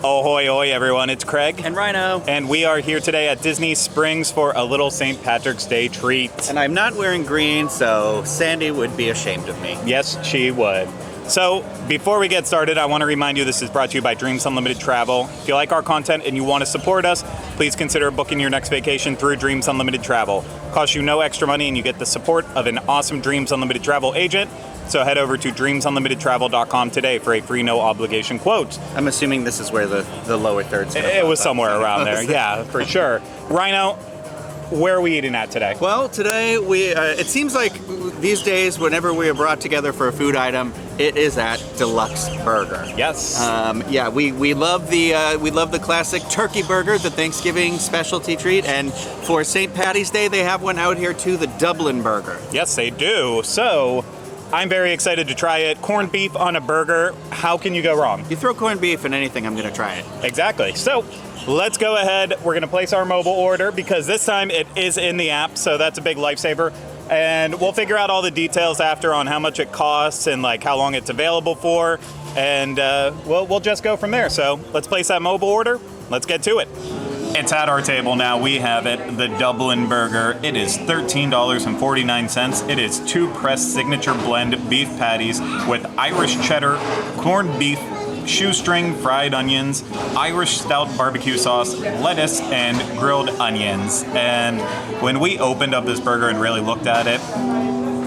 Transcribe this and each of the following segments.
Ahoy, ahoy, everyone. It's Craig. And Rhino. And we are here today at Disney Springs for a little St. Patrick's Day treat. And I'm not wearing green, so Sandy would be ashamed of me. Yes, she would. So, before we get started, I want to remind you this is brought to you by Dreams Unlimited Travel. If you like our content and you want to support us, please consider booking your next vacation through Dreams Unlimited Travel. Costs you no extra money and you get the support of an awesome Dreams Unlimited Travel agent. So head over to dreamsunlimitedtravel.com today for a free no obligation quote. I'm assuming this is where the lower thirds. It was somewhere around there, yeah, for sure. Rhino, where are we eating at today? Well, today it seems like these days, whenever we are brought together for a food item, it is at D-Luxe Burger. Yes. We love the classic turkey burger, the Thanksgiving specialty treat, and for St. Patty's Day, they have one out here too, the Dublin Burger. Yes, they do. So, I'm very excited to try it. Corned beef on a burger. How can you go wrong? You throw corned beef in anything, I'm going to try it. Exactly. So, let's go ahead. We're going to place our mobile order because this time it is in the app, so that's a big lifesaver. And we'll figure out all the details after on how much it costs and like how long it's available for. And we'll just go from there. So, let's place that mobile order. Let's get to it. It's at our table now. We have it, the Dublin Burger. It is $13.49. It is 2 pressed signature blend beef patties with Irish cheddar, corned beef, shoestring fried onions, Irish stout barbecue sauce, lettuce, and grilled onions. And when we opened up this burger and really looked at it,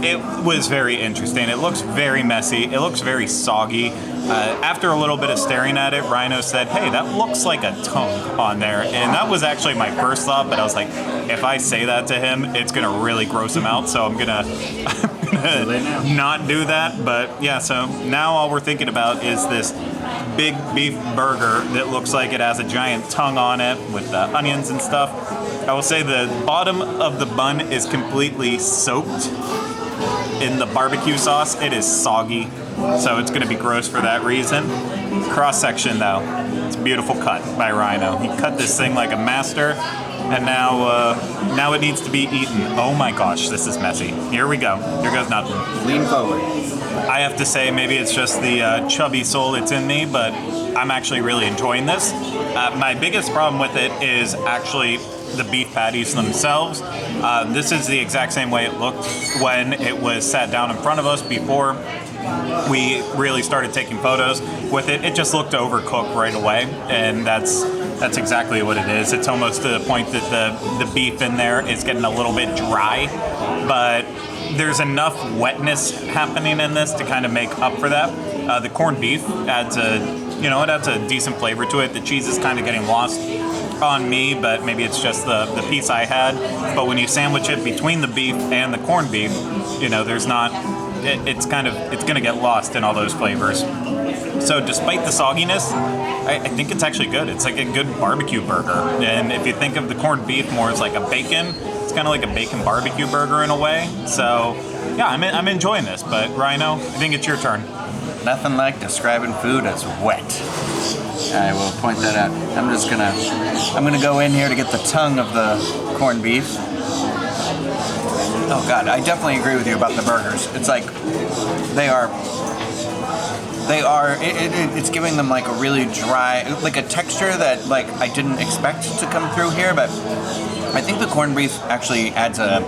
it was very interesting. It looks very messy. It looks very soggy. After a little bit of staring at it, Rhino said, hey, that looks like a tongue on there. And that was actually my first thought, but I was like, if I say that to him, it's going to really gross him out. So I'm going to not do that. But yeah, so now all we're thinking about is this big beef burger that looks like it has a giant tongue on it with the onions and stuff. I will say the bottom of the bun is completely soaked in the barbecue sauce. It is soggy, so it's going to be gross for that reason. Cross section though, it's a beautiful cut by Rhino. He cut this thing like a master, and now it needs to be eaten. Oh my gosh, this is messy. Here we go. Here goes nothing. Lean forward. I have to say, maybe it's just the chubby soul that's in me, but I'm actually really enjoying this. My biggest problem with it is actually the beef patties themselves. This is the exact same way it looked when it was sat down in front of us before we really started taking photos with it. It just looked overcooked right away, and that's exactly what it is. It's almost to the point that the beef in there is getting a little bit dry, but there's enough wetness happening in this to kind of make up for that. The corned beef adds a decent flavor to it. The cheese is kind of getting lost on me, but maybe it's just the piece I had. But when you sandwich it between the beef and the corned beef, there's not. It's gonna get lost in all those flavors. So despite the sogginess, I think it's actually good. It's like a good barbecue burger. And if you think of the corned beef more as like a bacon, it's kind of like a bacon barbecue burger in a way. So yeah, I'm enjoying this. But Rhino, I think it's your turn. Nothing like describing food as wet. I will point that out. I'm gonna go in here to get the tongue of the corned beef. Oh God, I definitely agree with you about the burgers. It's like it's giving them like a really dry, like a texture that like I didn't expect to come through here, but I think the corned beef actually adds an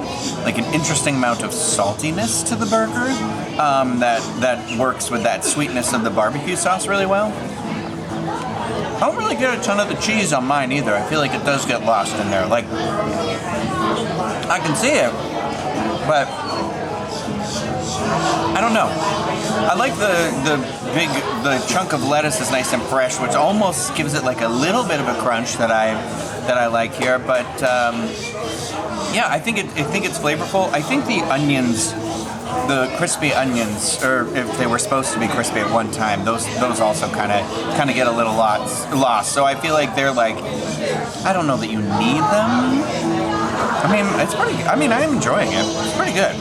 interesting amount of saltiness to the burger that works with that sweetness of the barbecue sauce really well. I don't really get a ton of the cheese on mine either. I feel like it does get lost in there. Like, I can see it, but I don't know. I like the chunk of lettuce is nice and fresh, which almost gives it like a little bit of a crunch that I like here. But yeah, I think it's flavorful. I think the onions, the crispy onions, or if they were supposed to be crispy at one time, those also kind of get a little lost. So I feel like they're like, I don't know that you need them. I mean, it's pretty. I mean, I'm enjoying it. It's pretty good.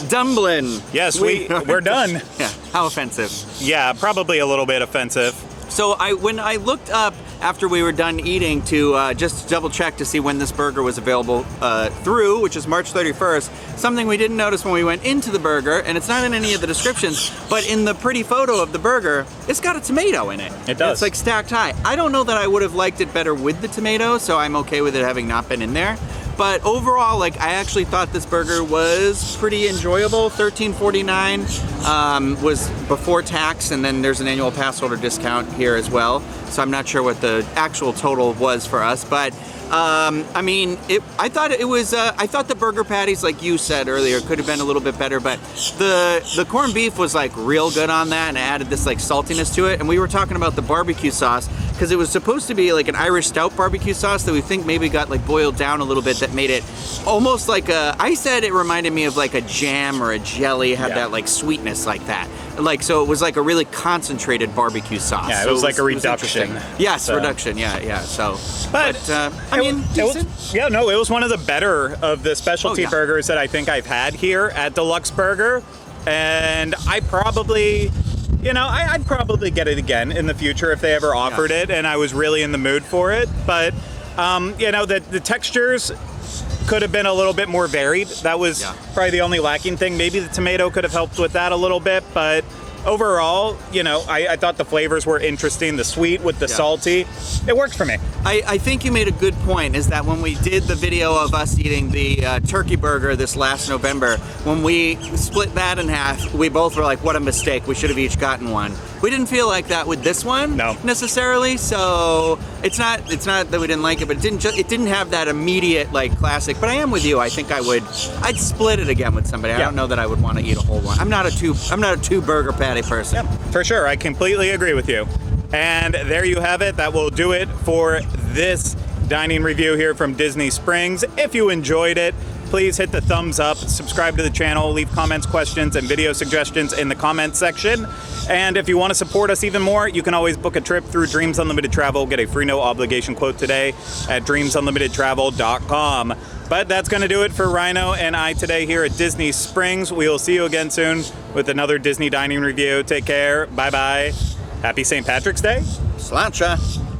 Dublin. Yes, we're done. Yeah. How offensive? Yeah, probably a little bit offensive. So when I looked up after we were done eating to just double check to see when this burger was available through, which is March 31st, something we didn't notice when we went into the burger, and it's not in any of the descriptions, but in the pretty photo of the burger, it's got a tomato in it. It does. It's like stacked high. I don't know that I would have liked it better with the tomato, so I'm okay with it having not been in there. But overall, like, I actually thought this burger was pretty enjoyable. $13.49 was before tax, and then there's an annual pass holder discount here as well. So I'm not sure what the actual total was for us, but I mean, I thought it was. I thought the burger patties, like you said earlier, could have been a little bit better. But the corned beef was like real good on that, and it added this like saltiness to it. And we were talking about the barbecue sauce because it was supposed to be like an Irish stout barbecue sauce that we think maybe got like boiled down a little bit. That made it almost like a. I said it reminded me of like a jam or a jelly. It had that like sweetness like that. Like, so it was like a really concentrated barbecue sauce. Yeah, it so was like a reduction. Yes, So. reduction. Yeah. So, But I mean, decent. it was one of the better of the specialty burgers that I think I've had here at D-Luxe Burger, and I probably, I'd probably get it again in the future if they ever offered it, and I was really in the mood for it. But the textures could have been a little bit more varied. That was probably the only lacking thing. Maybe the tomato could have helped with that a little bit, but overall, I thought the flavors were interesting. The sweet with the salty, it worked for me. I think you made a good point, is that when we did the video of us eating the turkey burger this last November, when we split that in half, we both were like, what a mistake, we should have each gotten one. We didn't feel like that with this one necessarily, so it's not that we didn't like it, but it didn't have that immediate like classic. But I am with you. I think I'd split it again with somebody. I don't know that I would want to eat a whole one. I'm not a two burger patty person. Yep, for sure. I completely agree with you. And there you have it. That will do it for this dining review here from Disney Springs. If you enjoyed it, please hit the thumbs up, subscribe to the channel, leave comments, questions, and video suggestions in the comments section. And if you want to support us even more, you can always book a trip through Dreams Unlimited Travel. Get a free no obligation quote today at dreamsunlimitedtravel.com. But that's going to do it for Rhino and I today here at Disney Springs. We will see you again soon with another Disney dining review. Take care. Bye-bye. Happy St. Patrick's Day. Sláinte.